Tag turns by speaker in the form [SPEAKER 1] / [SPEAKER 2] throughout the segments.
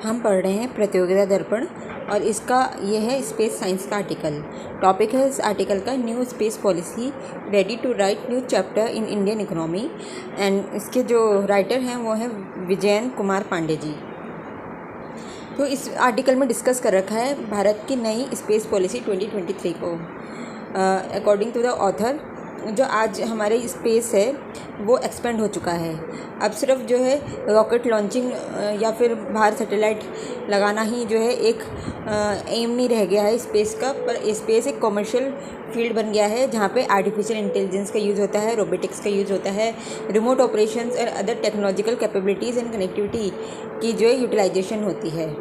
[SPEAKER 1] हम पढ़ रहे हैं प्रतियोगिता दर्पण और इसका यह है स्पेस साइंस का आर्टिकल। टॉपिक है इस आर्टिकल का new space policy ready to write new chapter in Indian economy. And इसके जो राइटर हैं वो हैं विजयन कुमार पांडे जी। तो इस आर्टिकल में डिस्कस कर रखा है भारत की नई स्पेस पॉलिसी 2023 को। अकॉर्डिंग टू द ऑथर, जो आज हमारे स्पेस है वो एक्सपेंड हो चुका है। अब सिर्फ जो है रॉकेट लॉन्चिंग या फिर बाहर सैटेलाइट लगाना ही जो है एक एम नहीं रह गया है स्पेस का, पर स्पेस एक कॉमर्शियल फील्ड बन गया है जहाँ पे आर्टिफिशियल इंटेलिजेंस का यूज़ होता है, रोबोटिक्स का यूज़ होता है, रिमोट ऑपरेशंस और other technological capabilities and connectivity की जो है यूटिलाइजेशन होती है।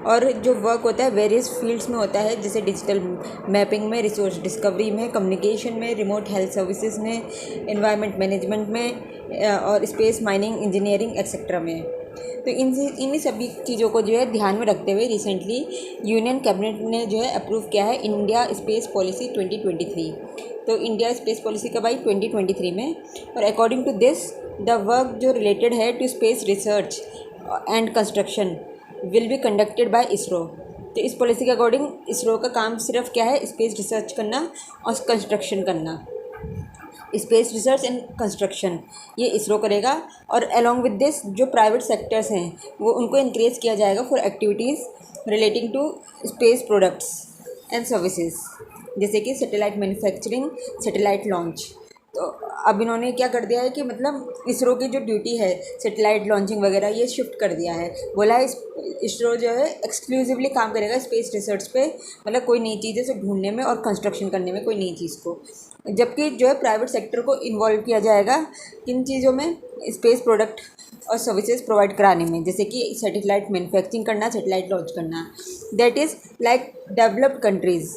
[SPEAKER 1] और जो वर्क होता है वेरियस फील्ड्स में होता है, जैसे डिजिटल मैपिंग में, रिसोर्स डिस्कवरी में, कम्युनिकेशन में, रिमोट हेल्थ सर्विसेज में, एनवायरनमेंट मैनेजमेंट में और स्पेस माइनिंग, इंजीनियरिंग एक्सेट्रा में। तो इन सभी चीज़ों को जो है ध्यान में रखते हुए रिसेंटली यूनियन कैबिनेट ने जो है अप्रूव किया है इंडिया स्पेस पॉलिसी 2023। तो इंडिया स्पेस पॉलिसी कब आई? 2023 में। और according to this the work जो रिलेटेड है to space research and construction will be conducted by ISRO. तो इस पॉलिसी के अकॉर्डिंग इसरो का काम सिर्फ क्या है? स्पेस रिसर्च करना और कंस्ट्रक्शन करना। स्पेस रिसर्च एंड कंस्ट्रक्शन ये इसरो करेगा। और अलॉन्ग विद दिस जो प्राइवेट सेक्टर्स हैं वो उनको इंक्रेज किया जाएगा for activities relating to space products and services, जैसे कि सैटेलाइट मैन्युफैक्चरिंग, सैटेलाइट लॉन्च। तो अब इन्होंने क्या कर दिया है कि मतलब इसरो की जो ड्यूटी है सैटेलाइट लॉन्चिंग वगैरह ये शिफ्ट कर दिया है। बोला है इसरो जो है एक्सक्लूसिवली काम करेगा स्पेस रिसर्च पे, मतलब कोई नई चीज़ें से ढूंढने में और कंस्ट्रक्शन करने में, कोई नई चीज़ को। जबकि जो है प्राइवेट सेक्टर को इन्वॉल्व किया जाएगा किन चीज़ों में? स्पेस प्रोडक्ट और सर्विसेज प्रोवाइड कराने में, जैसे कि सैटेलाइट मैन्युफैक्चरिंग करना, सैटेलाइट लॉन्च करना। That is like developed countries.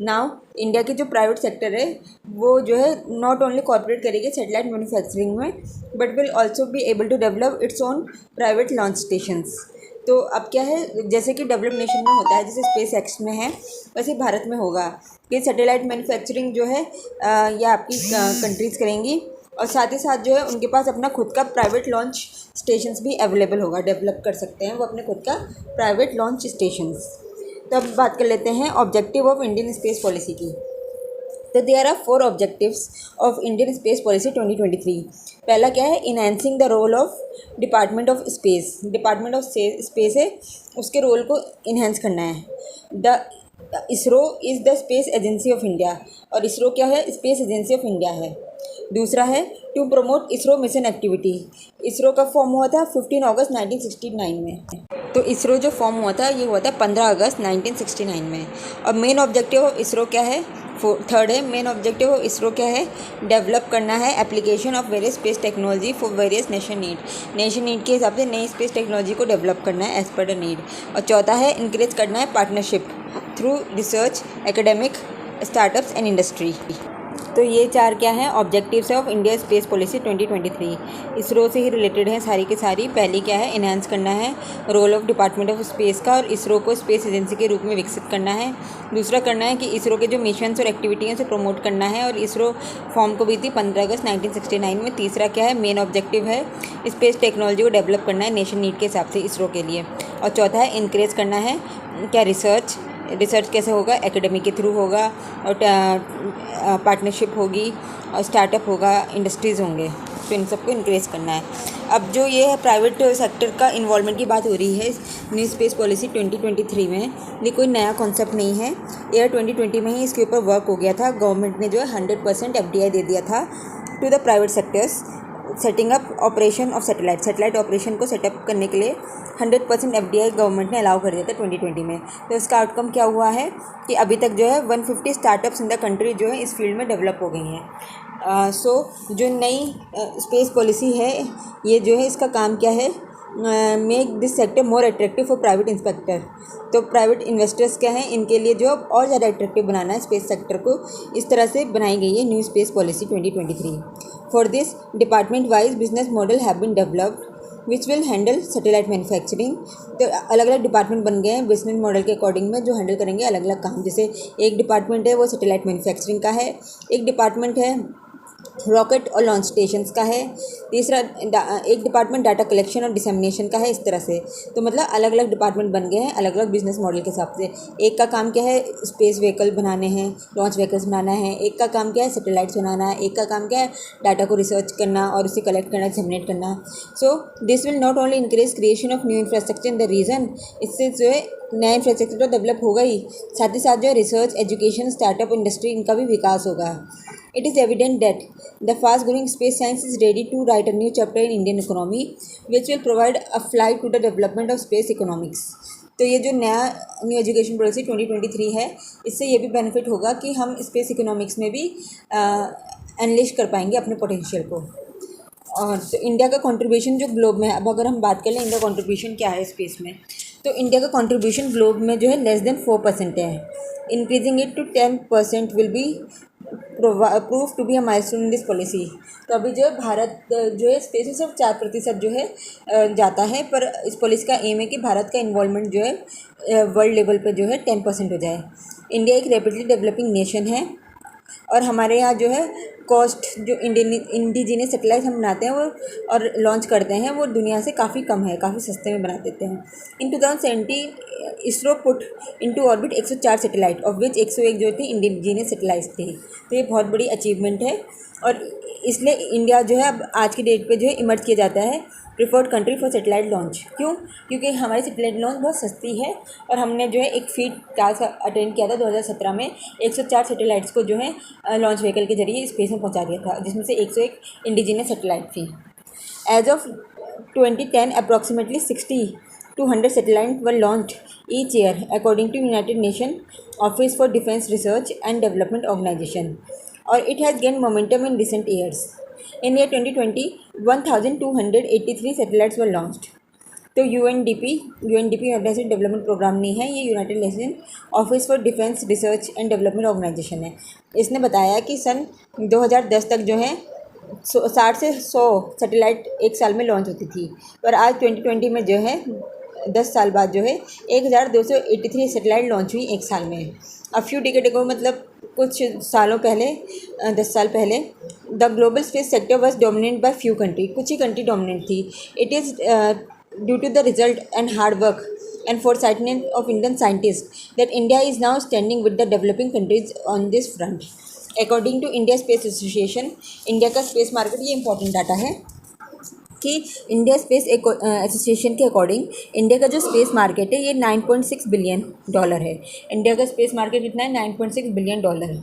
[SPEAKER 1] Now India की जो प्राइवेट सेक्टर है वो जो है नॉट ओनली कॉर्पोरेट करेगी सैटेलाइट मैन्युफैक्चरिंग में, but will also be able to develop its own private launch stations. तो अब क्या है, जैसे कि डेवलप्ड नेशन में होता है, जैसे स्पेस एक्स में है, वैसे भारत में होगा कि सैटेलाइट मैन्युफैक्चरिंग जो है या आपकी कंट्रीज़ करेंगी, और साथ ही साथ जो है उनके पास अपना खुद का प्राइवेट लॉन्च स्टेशंस भी अवेलेबल होगा, डेवलप कर सकते हैं वो अपने खुद का प्राइवेट लॉन्च स्टेशंस। तो अब बात कर लेते हैं objective of Indian space policy की। तो there are 4 objectives of Indian space policy 2023। पहला क्या है? Enhancing the role of department of space. Department of space है, उसके रोल को इन्हेंस करना है। The ISRO is the space agency of India, और इसरो क्या है? स्पेस एजेंसी ऑफ इंडिया है। दूसरा है to promote ISRO mission activity. ISRO का फॉर्म हुआ था 15 अगस्त 1969 में। तो इसरो जो फॉर्म हुआ था ये हुआ था 15 अगस्त 1969 में। और मेन ऑब्जेक्टिव ऑफ इसरो क्या है? थर्ड है, मेन ऑब्जेक्टिव ऑफ इसरो क्या है? डेवलप करना है application of various space technology for various nation need के हिसाब से नई स्पेस टेक्नोलॉजी को डेवलप करना है एज पर द नीड। और चौथा है इंकरेज करना है partnership through research, academic, startups and industry. तो ये 4 क्या हैं? ऑब्जेक्टिव्स है of India space policy 2023। ISRO से ही रिलेटेड हैं सारी की सारी। पहली क्या है? इन्हांस करना है role of department of space का और इसरो को स्पेस एजेंसी के रूप में विकसित करना है। दूसरा करना है कि इसरो के जो मिशंस और एक्टिविटीज़ से प्रमोट करना है, और इसरो फॉर्म को भी थी 15 अगस्त 1969 में। तीसरा क्या है? मेन ऑब्जेक्टिव है स्पेस टेक्नोलॉजी को डेवलप करना है नेशन नीड के हिसाब से इसरो के लिए। और चौथा है इनक्रेज करना है क्या? रिसर्च कैसे होगा? एकेडमी के थ्रू होगा, और पार्टनरशिप होगी, और स्टार्टअप होगा, इंडस्ट्रीज़ होंगे। तो इन सबको इंक्रेज करना है। अब जो ये है प्राइवेट सेक्टर का इन्वॉल्वमेंट की बात हो रही है न्यू स्पेस पॉलिसी 2023 में, ये कोई नया कॉन्सेप्ट नहीं है। ईयर 2020 में ही इसके ऊपर वर्क हो गया था। गवर्नमेंट ने जो है 100% FDI दे दिया था to the private sectors setting up operation of satellite operation को सेटअप करने के लिए 100% FDI गवर्नमेंट ने अलाउ कर दिया था 2020 में। तो इसका आउटकम क्या हुआ है कि अभी तक जो है 150 स्टार्टअप्स इन द कंट्री जो है इस फील्ड में डेवलप हो गई हैं। जो नई स्पेस पॉलिसी है ये जो है इसका काम क्या है? Make this sector more attractive for private inspector. तो प्राइवेट इन्वेस्टर्स क्या हैं, इनके लिए जो और ज़्यादा अट्रैक्टिव बनाना है स्पेस सेक्टर को, इस तरह से बनाई गई है new space policy 2023। For this department wise business model have been developed which will handle satellite manufacturing. तो अलग अलग डिपार्टमेंट बन गए हैं बिजनेस मॉडल के अकॉर्डिंग में, जो हैंडल करेंगे अलग अलग काम। जैसे एक डिपार्टमेंट है वो सैटेलाइट मैन्युफैक्चरिंग का है, एक डिपार्टमेंट है रॉकेट और लॉन्च स्टेशंस का है। तीसरा एक डिपार्टमेंट डाटा कलेक्शन और डिसमिनेशन का है। इस तरह से तो मतलब अलग अलग डिपार्टमेंट बन गए हैं अलग अलग बिजनेस मॉडल के हिसाब से। एक का काम क्या है, स्पेस व्हीकल बनाने हैं, लॉन्च व्हीकल्स बनाना है। एक का काम क्या है, सैटेलाइट्स बनाना है। एक का काम क्या है, डाटा को रिसर्च करना और उसे कलेक्ट करना, डिसमिनेट करना। So this will not only increase creation of new infrastructure in the region, इससे जो है नया इंफ्रास्ट्रक्चर तो डेवलप होगा ही, साथ ही साथ जो है रिसर्च, एजुकेशन, स्टार्टअप इंडस्ट्री इनका भी विकास होगा। It is evident that the fast-growing space science is ready to write a new chapter in Indian economy, which will provide a flight to the development of space economics. तो ये जो नया new education policy 2023 है, इससे ये भी benefit होगा कि हम स्पेस इकोनॉमिक्स में भी अनलिश कर पाएंगे अपने पोटेंशियल को। और तो इंडिया का कंट्रीब्यूशन जो ग्लोब में है, अब अगर हम बात कर लें इंडिया कंट्रीब्यूशन क्या है स्पेस में, तो इंडिया का कंट्रीब्यूशन ग्लोब में जो है लेस देन 4% है। Increasing it to 10% will be prove to be a milestone in this policy. तो अभी जो है भारत जो है स्पेस में सिर्फ 4% जो है जाता है, पर इस पॉलिसी का एम है कि भारत का इन्वॉल्वमेंट जो है वर्ल्ड लेवल पे जो है 10% हो जाए। इंडिया एक रैपिडली डेवलपिंग नेशन है और हमारे यहाँ जो है कॉस्ट जो इंडिजिनियस सैटेलाइट हम बनाते हैं वो और लॉन्च करते हैं वो दुनिया से काफ़ी कम है, काफ़ी सस्ते में बना देते हैं। इन 2017 ISRO put into orbit 104 satellite, of which 101 जो थी इंडिजिनियस सैटेलाइट्स थी। तो ये बहुत बड़ी अचीवमेंट है और इसलिए इंडिया जो है अब आज की डेट पे जो है इमर्ज किया जाता है preferred country for satellite launch. क्यों? क्योंकि हमारी सैटेलाइट लॉन्च बहुत सस्ती है और हमने जो है एक फीट टास्क अटेंड किया था 2017 में। 104 सैटेलाइट्स को जो है लॉन्च व्हीकल के जरिए स्पेस में पहुंचा दिया था, जिसमें से 101 इंडिजिनियस सैटेलाइट थी। As of 2010 approximately 60 to 100 satellites were launched each year according to United Nations Office for Defense Research and Development Organization, or it has gained momentum in recent years. In year 2020, 1,283 satellites were launched. तो UNDP united development programme नहीं है, ये united nation office for defence research and development organisation है। इसने बताया कि सन 2010 तक जो है 60 से 100 सैटेलाइट एक साल में लॉन्च होती थी, पर आज 2020 में जो है 10 साल बाद जो है 1283 सैटेलाइट लॉन्च हुई एक साल में। अब फ्यू डिकेड अगो, मतलब कुछ सालों पहले 10 साल पहले the global space sector was dominate by few country, कुछ ही कंट्री डोमिनेट थी। It is due to the result and hard work and foresightedness of Indian scientists that India is now standing with the developing countries on this front. According to India Space Association, India का space market, ये important data है कि India space association के according India का जो space market है ये $9.6 billion है। इंडिया का स्पेस मार्केट कितना है? $9.6 बिलियन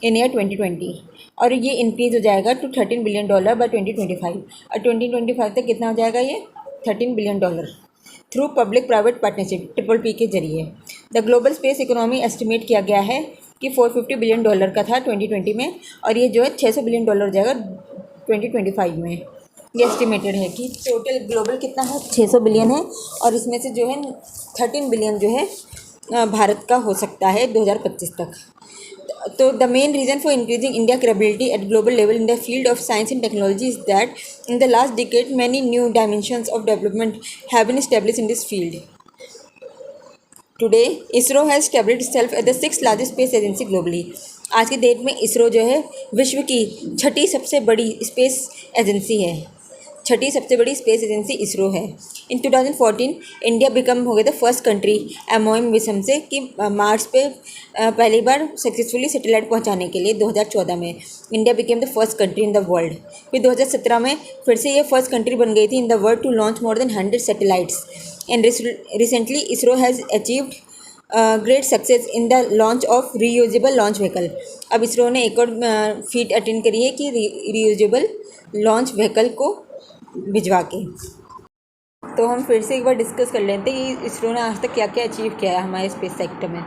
[SPEAKER 1] इन ईयर 2020, और ये इंक्रीज़ हो जाएगा टू $13 बिलियन बाय 2025, और 2025 तक कितना हो जाएगा ये? $13 billion through public private partnership PPP के जरिए। The global space economy estimate किया गया है कि $450 बिलियन का था 2020 में, और ये जो है $600 बिलियन हो जाएगा 2025 में। ये एस्टिमेटेड है कि टोटल ग्लोबल कितना है? 600 बिलियन है, और इसमें से जो है 13 बिलियन जो है भारत का हो सकता है 2025 तक। तो the main reason for increasing India credibility at global level in the field of science and technology is that in the last decade many new dimensions of development have been established in this field. Today ISRO has established itself as the 6th largest space agency globally. आज की date में इसरो जो है विश्व की 6ठी सबसे बड़ी space agency है। 6ठी सबसे बड़ी स्पेस एजेंसी इसरो है। इन 2014 इंडिया बिकम हो गया था फर्स्ट कंट्री MOM मिशन से कि मार्स पे पहली बार सक्सेसफुली सैटेलाइट पहुंचाने के लिए 2014 में India became the first country in the world. फिर 2017 में फिर से ये फर्स्ट कंट्री बन गई थी in the world to launch more than 100 satellites. And recently ISRO has achieved great success in the launch of reusable launch vehicle. अब इसरो ने एक और फीट अटेंड करी है कि रीयूजेबल लॉन्च व्हीकल को भिजवा के। तो हम फिर से एक बार डिस्कस कर लेते हैं कि इसरो ने आज तक क्या क्या अचीव किया है हमारे स्पेस सेक्टर में।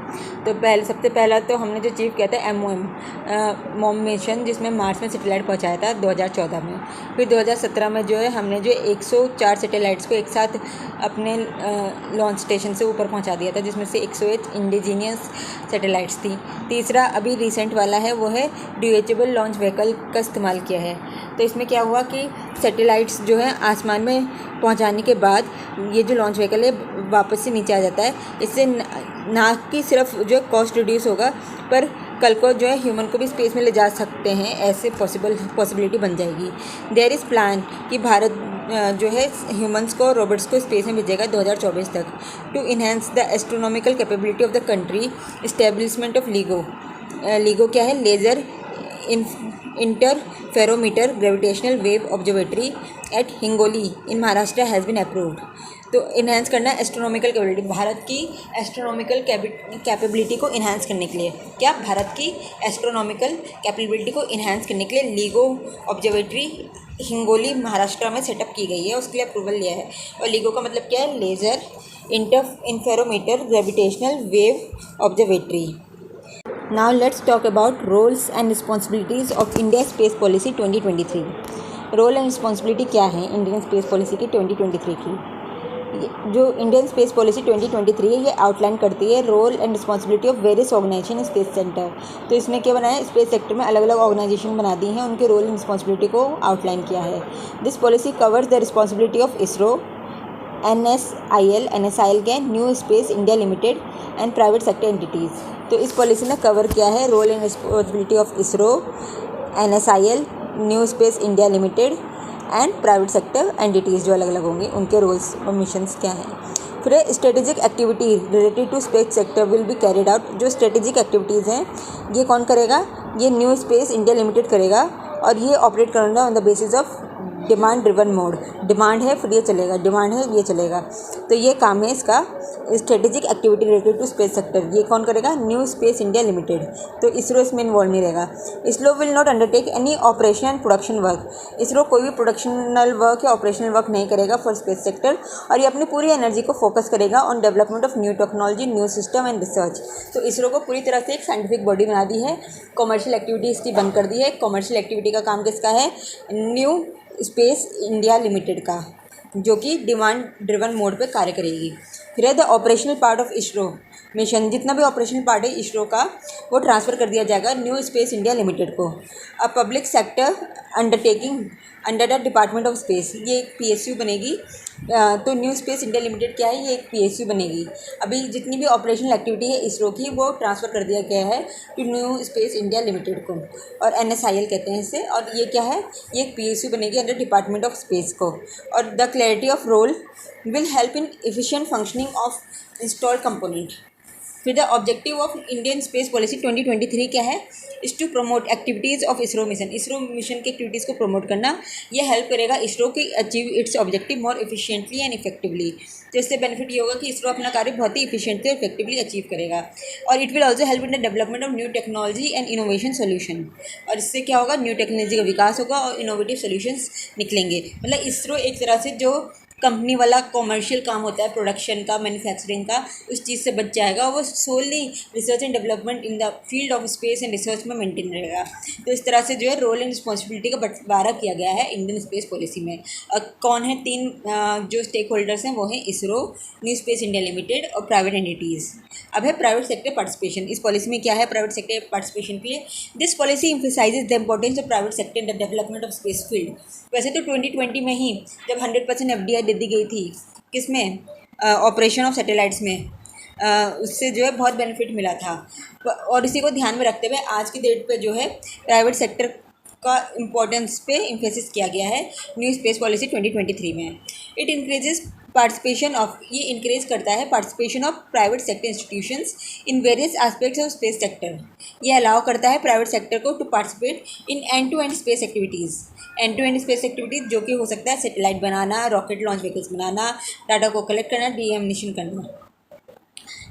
[SPEAKER 1] तो सबसे पहला तो हमने जो अचीव किया था MOM मिशन, जिसमें मार्स में सैटेलाइट पहुंचाया था 2014 में। फिर 2017 में जो है हमने जो 104 सैटेलाइट्स को एक साथ अपने लॉन्च स्टेशन से ऊपर पहुंचा दिया था, जिसमें से 101 इंडिजीनियस सैटेलाइट्स थी। तीसरा अभी रिसेंट वाला है वो है रीयूजेबल लॉन्च व्हीकल का इस्तेमाल किया है। तो इसमें क्या हुआ कि सैटेलाइट्स जो है आसमान में पहुंचाने के बाद ये जो लॉन्च व्हीकल है वापस से नीचे आ जाता है। इससे ना कि सिर्फ जो कॉस्ट रिड्यूस होगा, पर कल को जो है ह्यूमन को भी स्पेस में ले जा सकते हैं, ऐसे पॉसिबिलिटी बन जाएगी। देयर इज़ प्लान कि भारत जो है ह्यूमंस को रोबोट्स को स्पेस में भेजेगा 2024 तक to enhance the astronomical capability of the country. Establishment of LIGO क्या है, laser interferometer gravitational wave observatory at Hingoli in Maharashtra has been approved. तो इन्हेंस करना है एस्ट्रोनॉमिकल कैपेबिलिटी, भारत की एस्ट्रोनॉमिकल कैपेबिलिटी को इन्हांस करने के लिए, क्या भारत की एस्ट्रोनॉमिकल कैपेबिलिटी को इन्हांस करने के लिए लीगो ऑब्जर्वेटरी हिंगोली महाराष्ट्र में सेटअप की गई है, उसके लिए अप्रूवल लिया है। और लीगो का मतलब क्या है, laser interferometer gravitational wave observatory. Now let's talk about roles and responsibilities of India space policy 2023। Role and responsibility क्या है इंडियन स्पेस पॉलिसी की 2023 की। जो इंडियन स्पेस पॉलिसी 2023 है, ये आउटलाइन करती है role and responsibility of various organisation space centre. तो इसने क्या बनाया है, स्पेस सेक्टर में अलग अलग ऑर्गेनाइजेशन बना दी हैं, उनके रोल एंड रिस्पॉन्सिबिलिटी को आउटलाइन किया है। This policy covers the responsibility of ISRO, NSIL के new space India limited and private sector entities. तो इस पॉलिसी ने कवर किया है role and responsibility of ISRO, NSIL, new space India limited and private sector entities जो अलग अलग होंगे, उनके रोल्स और मिशंस क्या हैं। फिर strategic activity related to space sector will be carried out. जो स्ट्रेटेजिक एक्टिविटीज़ हैं ये कौन करेगा, ये न्यू स्पेस इंडिया लिमिटेड करेगा, और ये ऑपरेट करेगा on the basis of demand driven mode. Demand है फिर ये चलेगा, डिमांड है ये चलेगा। तो ये काम है इसका, strategic activity related to space sector. ये कौन करेगा, न्यू स्पेस इंडिया लिमिटेड। तो इसरो इसमें इन्वॉल्व नहीं रहेगा। ISRO will not undertake any operation and production work. ISRO कोई भी प्रोडक्शनल वर्क या ऑपरेशनल वर्क नहीं करेगा फॉर स्पेस सेक्टर, और ये अपनी पूरी एनर्जी को फोकस करेगा on development of new technology, new system and research. तो इसरो को पूरी तरह से एक साइंटिफिक बॉडी बना दी है, कॉमर्शियल एक्टिविटी इसकी बंद कर दी है। कॉमर्शियल एक्टिविटी का काम किसका है, न्यू स्पेस इंडिया लिमिटेड का, जो कि डिमांड ड्रिवन मोड पे कार्य करेगी। फिर the operational part of ISRO mission, जितना भी ऑपरेशनल पार्ट है इसरो का वो ट्रांसफ़र कर दिया जाएगा न्यू स्पेस इंडिया लिमिटेड को। A public sector undertaking under the department of space, ये एक PSU बनेगी। तो न्यू स्पेस इंडिया लिमिटेड क्या है, ये एक PSU बनेगी। अभी जितनी भी ऑपरेशनल एक्टिविटी है इसरो की वो ट्रांसफ़र कर दिया गया है to new space India limited को, और NSIL कहते हैं इसे। और ये क्या है, ये एक PSU बनेगी अंडर डिपार्टमेंट ऑफ स्पेस को। और the clarity of role will help in efficient functioning of installed component. फिर the objective of Indian space policy 2023 क्या है, is to promote activities of ISRO mission. ISRO mission की activities को promote करना, यह help करेगा इसरो की achieve its objective more efficiently and effectively. तो इससे बेनिफिट ये होगा कि इसरो अपना कार्य बहुत ही इफिशिएंटली और इफेक्टिवली अचीव करेगा। और it will also help in the development of new technology and innovation solution. और इससे क्या होगा, न्यू टेक्नोलॉजी का विकास होगा और इनोवेटिव सोल्यूशंस निकलेंगे। मतलब इसरो एक तरह से जो कंपनी वाला कॉमर्शियल काम होता है प्रोडक्शन का, मैन्युफैक्चरिंग का, उस चीज़ से बच जाएगा। वो solely research and development in the field of space and research में मेंटेन रहेगा। तो इस तरह से जो है रोल एंड रिस्पॉन्सिबिलिटी का बंटवारा किया गया है इंडियन स्पेस पॉलिसी में। कौन है तीन जो स्टेक होल्डर्स हैं, वो हैं ISRO, new space India limited और प्राइवेट एंटिटीज़। अब है प्राइवेट सेक्टर पार्टिसिपेशन। इस पॉलिसी में क्या है प्राइवेट सेक्टर पार्टिसिपेशन के लिए, this policy emphasises the importance of private sector in the development of space field. वैसे तो 2020 में ही जब 100% FDI दे दी गई थी किसमें, ऑपरेशन ऑफ सैटेलाइट्स में, उससे जो है बहुत बेनिफिट मिला था। और इसी को ध्यान में रखते हुए आज की डेट पे जो है प्राइवेट सेक्टर का इम्पोर्टेंस पे एम्फेसिस किया गया है न्यू स्पेस पॉलिसी 2023 में। इट इंक्रीजेस पार्टिसिपेशन ऑफ, ये इंक्रेज करता है participation of private sector institutions in various aspects of space sector. ये अलाउ करता है प्राइवेट सेक्टर को to participate in end to end space activities. End to end space activities जो कि हो सकता है सैटेलाइट बनाना, रॉकेट लॉन्च व्हीकल्स बनाना, डाटा को कलेक्ट करना, डीएमिनेशन करना।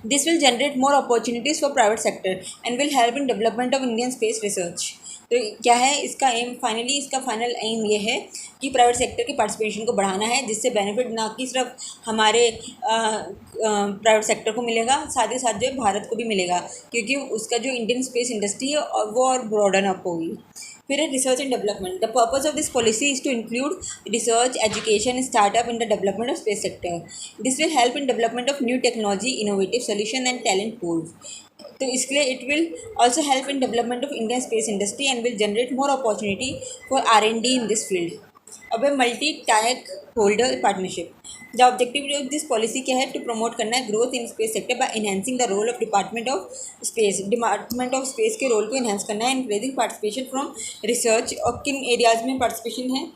[SPEAKER 1] This will generate more opportunities for private sector and will help in development of Indian space research. तो क्या है इसका एम, फाइनली इसका फाइनल एम ये है कि प्राइवेट सेक्टर की पार्टिसिपेशन को बढ़ाना है, जिससे बेनिफिट ना कि सिर्फ हमारे प्राइवेट सेक्टर को मिलेगा, साथ ही साथ जो है भारत को भी मिलेगा, क्योंकि उसका जो इंडियन स्पेस इंडस्ट्री है और वो और ब्रॉडन अप होगी। फिर है research and development. The purpose of this policy is to include research, education, startup in the development of space sector. This will help in development of new technology, innovative solution and talent pool. तो इसके लिए it will also help in development of Indian space industry and will generate more opportunity for R&D in this field. अब है multi stakeholder partnership. The objective of this policy क्या है? To promote करना है growth in space sector by enhancing the role of department of space. Department of space के role को enhance करना है, इंक्रीजिंग पार्टिसिपेशन फ्रॉम रिसर्च। और किन एरियाज में पार्टिसिपेशन है?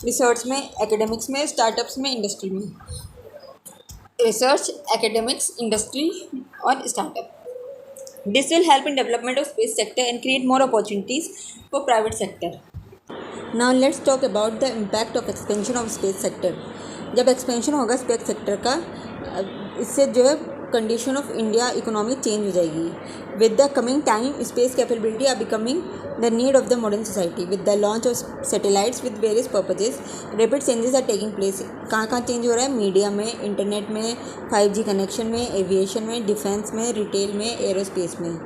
[SPEAKER 1] रिसर्च में, एकेडमिक्स में, स्टार्टअप्स में, इंडस्ट्री में। रिसर्च, एकेडमिक्स, इंडस्ट्री और startup. This will help in development of space sector and create more opportunities for private sector. Now let's talk about the impact of expansion of space sector. जब expansion होगा space sector का, इससे जो है condition of India economy change हो जाएगी। With the coming time space capability are becoming the need of the modern society. With the launch of satellites with various purposes rapid changes are taking place. कहाँ कहाँ change हो रहा है? Media में, internet में, 5G connection में, aviation में, defence में, रिटेल में, एरोस्पेस में।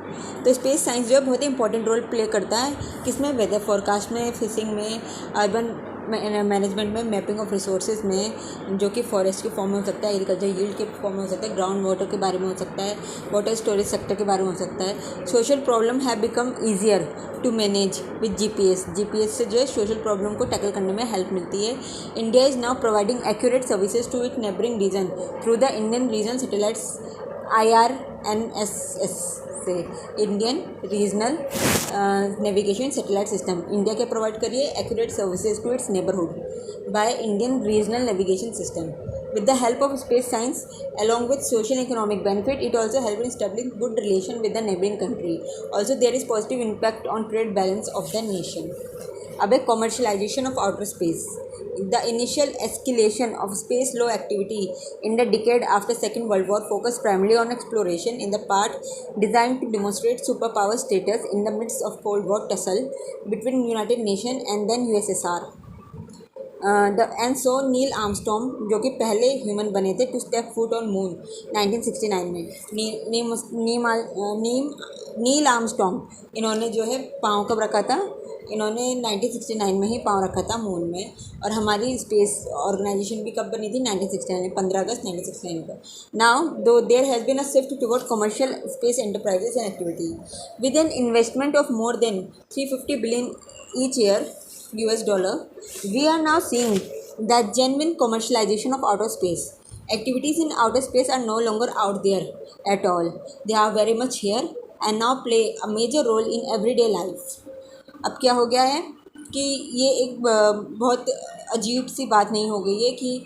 [SPEAKER 1] तो स्पेस साइंस जो है बहुत ही इंपॉर्टेंट रोल प्ले करता है किसमें? वेदर फोरकास्ट में, फिशिंग में, अर्बन मैनेजमेंट में, मैपिंग ऑफ रिसोर्सेज में, जो कि फॉरेस्ट के फॉर्म में हो सकता है, एग्रीकल्चर यील्ड के फॉर्म में हो सकता है, ग्राउंड वाटर के बारे में हो सकता है, वाटर स्टोरेज सेक्टर के बारे में हो सकता है। Social problem have become easier to manage with GPS से जो है सोशल प्रॉब्लम को टैकल करने में हेल्प मिलती है। India is now providing accurate services to it neighbouring region through the Indian region satellites IRNSS से, Indian regional navigation satellite system. India क्या प्रोवाइड करिए? Accurate services to its neighbourhood by Indian regional navigation system. With the help of space science, along with social and economic benefit, it also helps in establishing good relation with the neighboring country. Also, there is positive impact on trade balance of the nation. अब है commercialization of outer space. The initial escalation of space law activity in the decade after Second World War focused primarily on exploration in the part designed to demonstrate superpower status in the midst of Cold War tussle between United Nations and then USSR. And so Neil Armstrong, जो कि पहले human बने थे to step foot on moon 1969 में। Neil Armstrong इन्होंने जो है पाँव कब रखा था? इन्होंने 1969 में ही पाँव रखा था मून में। और हमारी स्पेस ऑर्गेनाइजेशन भी कब बनी थी? 1969 में, 15 अगस्त 1969 को। Now though there has been a shift toward commercial space enterprises and activity with an investment of more than $350 billion each year US dollar. We are now seeing that genuine commercialization of outer space. Activities in outer space are no longer out there at all. They are very much here and now play a major role in everyday life. अब क्या हो गया है कि ये एक बहुत अजीब सी बात नहीं हो गई है कि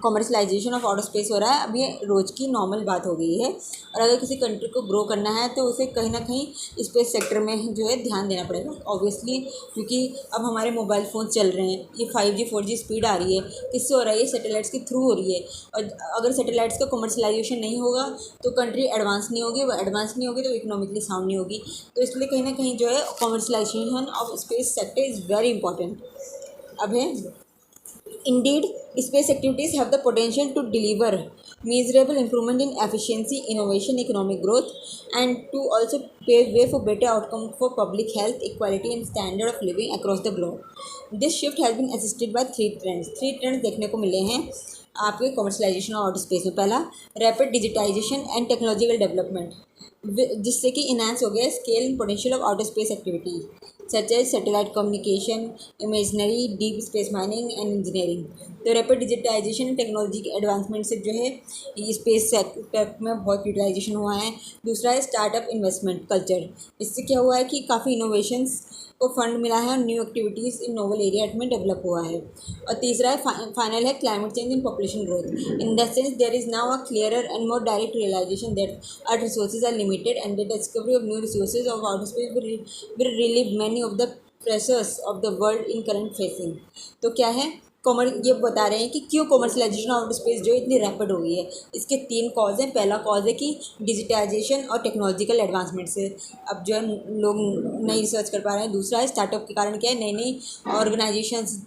[SPEAKER 1] कॉमर्शलाइजेशन ऑफ आउटर स्पेस हो रहा है। अब ये रोज़ की नॉर्मल बात हो गई है। और अगर किसी कंट्री को ग्रो करना है तो उसे कहीं ना कहीं स्पेस सेक्टर में जो है ध्यान देना पड़ेगा ऑब्वियसली, क्योंकि अब हमारे मोबाइल फ़ोन चल रहे हैं, ये 5G 4G स्पीड आ रही है। किससे हो रहा है? ये सैटेलाइट्स के थ्रू हो रही है। और अगर सैटेलाइट्स का कॉमर्शलाइजेशन नहीं होगा तो कंट्री एडवांस नहीं होगी, वो एडवांस नहीं होगी तो इकोनॉमिकली साउंड नहीं होगी। तो इसलिए कहीं ना कहीं जो है commercialisation of space sector is very important. अब है Indeed, space activities have the potential to deliver measurable improvement in efficiency, innovation, economic growth, and to also pave way for better outcomes for public health, equality, and standard of living across the globe. This shift has been assisted by three trends. Three trends देखने को मिले हैं आपके commercialisation of outer space में। पहला, rapid digitisation and technological development, जिससे कि enhance हो गया scale and potential of outer space activity such as satellite communication, imaginary, deep space mining and engineering. तो रैपिड डिजिटाइजेशन एंड टेक्नोलॉजी के advancement से जो है ये स्पेस सेक्टर में बहुत यूटिलाइजेशन हुआ है। दूसरा है स्टार्टअप इन्वेस्टमेंट कल्चर, इससे क्या हुआ है कि काफ़ी इनोवेशंस को फंड मिला है और new activities in novel area में डेवलप हुआ है। और तीसरा है फाइनल है climate change and population growth. In that sense there is now a clearer and more direct realisation that earth resources are limited and the discovery of new resources of outer space will relieve many of the pressures of the world in current facing. तो क्या है ये बता रहे हैं कि क्यों commercialisation of space जो इतनी रैपिड हो गई है। इसके तीन कॉज हैं। पहला कॉज है कि डिजिटाइजेशन और टेक्नोलॉजिकल एडवांसमेंट से अब जो है लोग नई रिसर्च कर पा रहे हैं। दूसरा है स्टार्टअप के कारण क्या है, नई नई ऑर्गेनाइजेशंस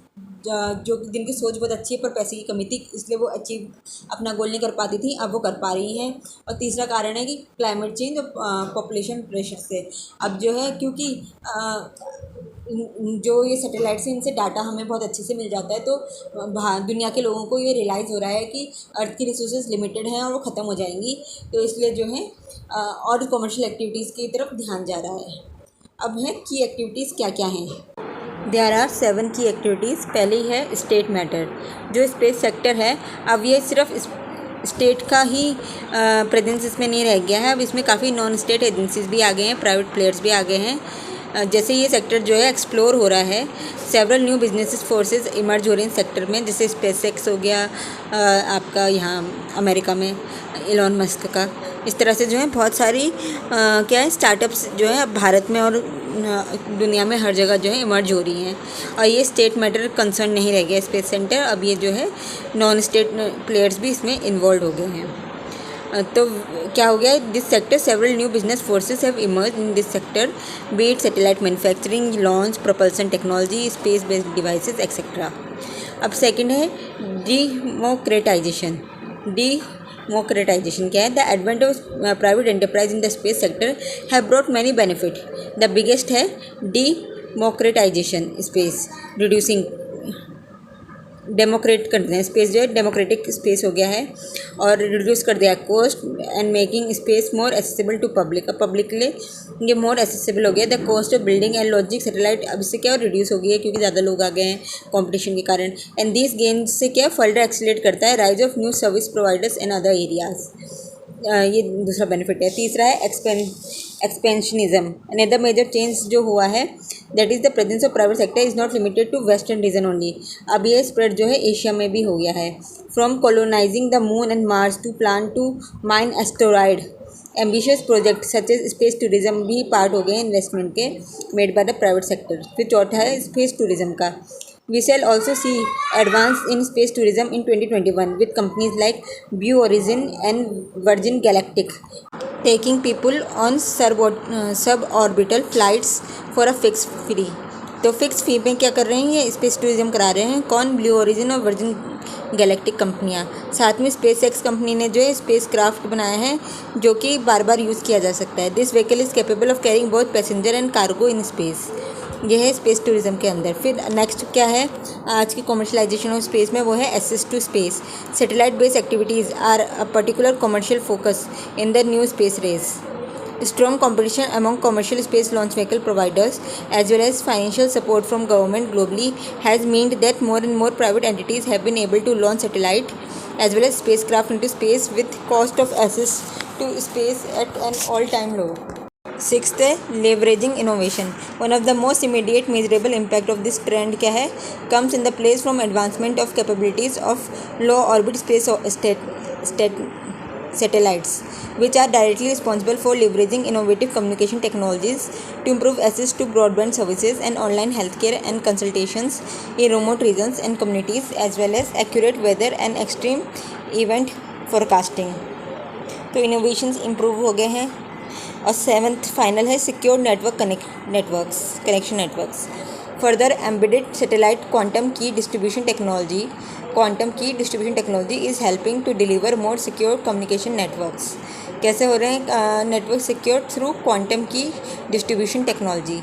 [SPEAKER 1] जो जिनकी सोच बहुत अच्छी है पर पैसे की कमी थी इसलिए वो अचीव अपना गोल नहीं कर पाती थी, अब वो कर पा रही हैं। और तीसरा कारण है कि क्लाइमेट चेंज और पॉपुलेशन प्रेशर से अब जो है क्योंकि जो ये सैटेलाइट से इनसे डाटा हमें बहुत अच्छे से मिल जाता है, तो दुनिया के लोगों को ये रियलाइज़ हो रहा है कि अर्थ की रिसोर्सेज लिमिटेड हैं और वो ख़त्म हो जाएंगी। तो इसलिए जो है और कमर्शियल एक्टिविटीज़ की तरफ ध्यान जा रहा है। अब है की एक्टिविटीज़ क्या क्या हैं। देयर आर 7 की एक्टिविटीज़। पहली है स्टेट मैटर। जो स्पेस सेक्टर है, अब ये सिर्फ स्टेट का ही प्रेजेंस इसमें नहीं रह गया है, अब इसमें काफ़ी नॉन स्टेट एजेंसीज भी आ गए हैं, प्राइवेट प्लेयर्स भी आ गए हैं। जैसे ये सेक्टर जो है एक्सप्लोर हो रहा है, several new business forces emerge हो रहे हैं सेक्टर में, जैसे स्पेसएक्स हो गया आपका यहाँ अमेरिका में एलोन मस्क का। इस तरह से जो है बहुत सारी क्या है स्टार्टअप्स जो है अब भारत में और दुनिया में हर जगह जो है इमर्ज हो रही हैं। और ये स्टेट मैटर कंसर्न नहीं रह गया स्पेस सेंटर, अब ये जो है नॉन स्टेट प्लेयर्स भी इसमें इन्वॉल्व हो गए हैं। तो क्या हो गया, this sector several new business forces have emerge in this sector, B it satellite manufacturing, launch, propulsion technology, space based devices etcetera. अब सेकंड है डीमोक्रेटाइजेशन। डीमोक्रेटाइजेशन क्या है, the advent of private enterprise in the space sector have brought many benefit. The biggest है डीमोक्रेटाइजेशन, space reducing, Democrat कर दें space, जो है democratic space हो गया है और रिड्यूस कर दिया cost and making space more accessible to public. अब पब्लिक के लिए ये मोर एसेसिबल हो गया। The cost of building and logic satellite अब इससे क्या रिड्यूस हो गई है क्योंकि ज़्यादा लोग आ गए हैं कंपटीशन के कारण। एंड दिस गेन से क्या फर्दर एक्सीलरेट करता है rise of new service providers in other areas. ये दूसरा बेनिफिट है। तीसरा है एक्सपेंशनिज्म। अनदर मेजर चेंज जो हुआ है that is the presence of private sector is not limited to western region only. अब ये स्प्रेड जो है एशिया में भी हो गया है। From colonising the moon and Mars to plan to mine asteroid, ambitious project such as space tourism भी पार्ट हो गए इन्वेस्टमेंट के made by the private sector. फिर चौथा है स्पेस टूरिज्म का। We shall also see advance in space tourism in 2021 with companies like Blue Origin and Virgin Galactic taking people on suborbital flights for a fixed fee। तो fix फी में क्या कर रहे हैं, ये स्पेस टूरिज्म करा रहे हैं। कौन? ब्लू ओरिजिन और वर्जिन गैलेक्टिक कंपनियाँ। साथ में स्पेस एक्स कंपनी ने जो है स्पेस क्राफ्ट बनाया है जो कि बार बार यूज़ किया जा सकता है। This vehicle is capable of carrying both passenger and cargo in space. यह है स्पेस टूरिज्म के अंदर। फिर नेक्स्ट क्या है आज की कॉमर्शलाइजेशन ऑफ स्पेस में, वो है access to space. Satellite based activities are a particular commercial focus in the new space race. Strong competition among commercial space launch vehicle providers as well as financial support from government globally has meant that more and more private entities have been able to launch satellite as well as spacecraft into space with cost of access to space at an all-time low। Sixth है leveraging innovation। One of the most immediate measurable impact of this trend क्या है, comes in the place from advancement of capabilities of low orbit space satellites which are directly responsible for leveraging innovative communication technologies to improve access to broadband services and online healthcare and consultations in remote regions and communities as well as accurate weather and extreme event forecasting। तो innovations improve हो गए हैं। और seventh final है secure network connection networks. Further embedded satellite quantum key distribution technology is helping to deliver more secure communication networks. कैसे हो रहे हैं network secure? Through quantum key distribution technology.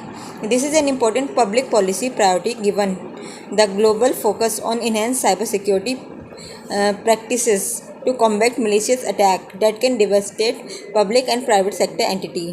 [SPEAKER 1] This is an important public policy priority given the global focus on enhance cyber security practices to combat malicious attack that can devastate public and private sector entity।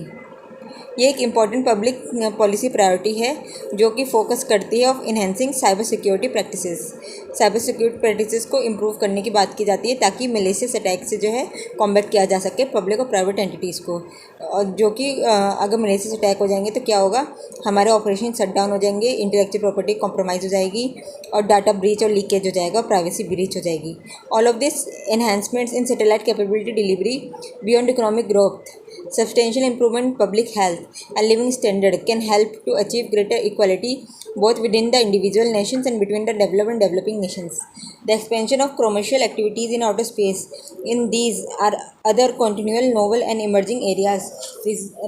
[SPEAKER 1] ये एक important public policy priority है जो कि focus करती है of enhancing cyber security practices को improve करने की बात की जाती है ताकि मलेशियस अटैक से जो है कॉम्बैट किया जा सके पब्लिक और प्राइवेट एंटिटीज़ को। और जो कि अगर मलेशियस अटैक हो जाएंगे तो क्या होगा, हमारे ऑपरेशन शट डाउन हो जाएंगे, इंटेलेक्चुअल प्रॉपर्टी कॉम्प्रोमाइज़ हो जाएगी और डाटा ब्रीच और लीकेज हो जाएगा और प्राइवेसी ब्रीच हो जाएगी। All of this enhancements in satellite capability delivery beyond economic growth, substantial improvement in public health and living standard can help to achieve greater equality both within the individual nations and between the developed and developing nations। The expansion of commercial activities in outer space in these are other continual novel and emerging areas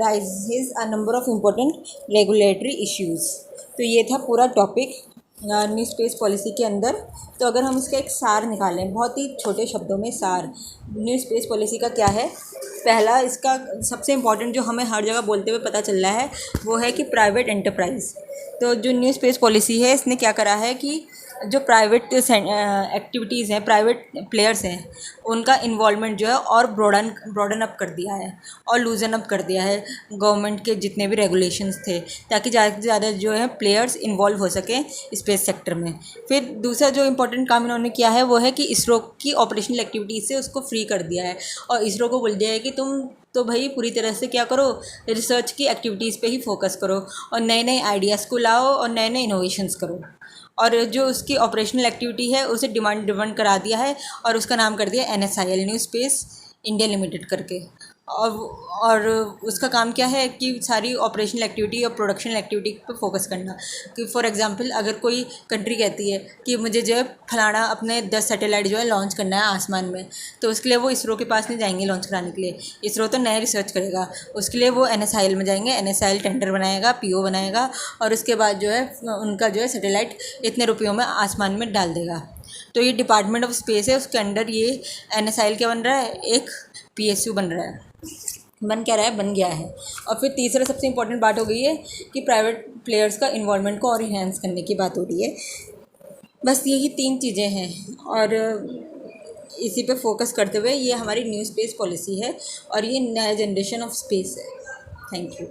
[SPEAKER 1] raises a number of important regulatory issues। तो ये था पूरा topic new space policy के अंदर। तो अगर हम इसका एक सार निकालें बहुत ही छोटे शब्दों में, सार न्यू स्पेस पॉलिसी का क्या है। पहला इसका सबसे इम्पॉर्टेंट जो हमें हर जगह बोलते हुए पता चल रहा है वो है कि प्राइवेट एंटरप्राइज। तो जो न्यू स्पेस पॉलिसी है इसने क्या करा है कि जो प्राइवेट एक्टिविटीज़ हैं, प्राइवेट प्लेयर्स हैं, उनका इन्वॉल्वमेंट जो है और ब्रॉडन अप कर दिया है और लूजन अप कर दिया है गवर्नमेंट के जितने भी रेगुलेशंस थे, ताकि ज़्यादा से ज़्यादा जो है प्लेयर्स इन्वॉल्व हो सकें स्पेस सेक्टर में। फिर दूसरा जो इम्पोर्टेंट काम इन्होंने किया है वो है कि इसरो की ऑपरेशनल एक्टिविटीज़ से उसको फ्री कर दिया है और इसरो को बोल दिया है कि तुम तो भाई पूरी तरह से क्या करो, रिसर्च की एक्टिविटीज़ पे ही फोकस करो और नए नए आइडियाज़ को लाओ और नए नए इनोवेशंस करो। और जो उसकी ऑपरेशनल एक्टिविटी है उसे डिमांड करा दिया है और उसका नाम कर दिया NSIL, new space India limited करके। और उसका काम क्या है कि सारी ऑपरेशनल एक्टिविटी और प्रोडक्शनल एक्टिविटी पे फोकस करना। कि फॉर एग्जांपल अगर कोई कंट्री कहती है कि मुझे जो है फलाना अपने 10 सैटेलाइट जो है लॉन्च करना है आसमान में, तो उसके लिए वो इसरो के पास नहीं जाएंगे लॉन्च कराने के लिए। इसरो तो नया रिसर्च करेगा, उसके लिए वो NSIL में जाएंगे, NSIL टेंडर बनाएगा, PO बनाएगा और उसके बाद जो है उनका जो है सैटेलाइट इतने रुपयों में आसमान में डाल देगा। तो ये डिपार्टमेंट ऑफ स्पेस है, उसके अंडर ये NSIL क्या बन रहा है, एक PSU बन रहा है, बन क्या रहा है, बन गया है। और फिर तीसरा सबसे इम्पोर्टेंट बात हो गई है कि प्राइवेट प्लेयर्स का इन्वॉल्वमेंट को और इन्हेंस करने की बात हो रही है। बस यही 3 चीज़ें हैं और इसी पे फोकस करते हुए ये हमारी न्यू स्पेस पॉलिसी है और ये नया जनरेशन ऑफ स्पेस है। Thank you.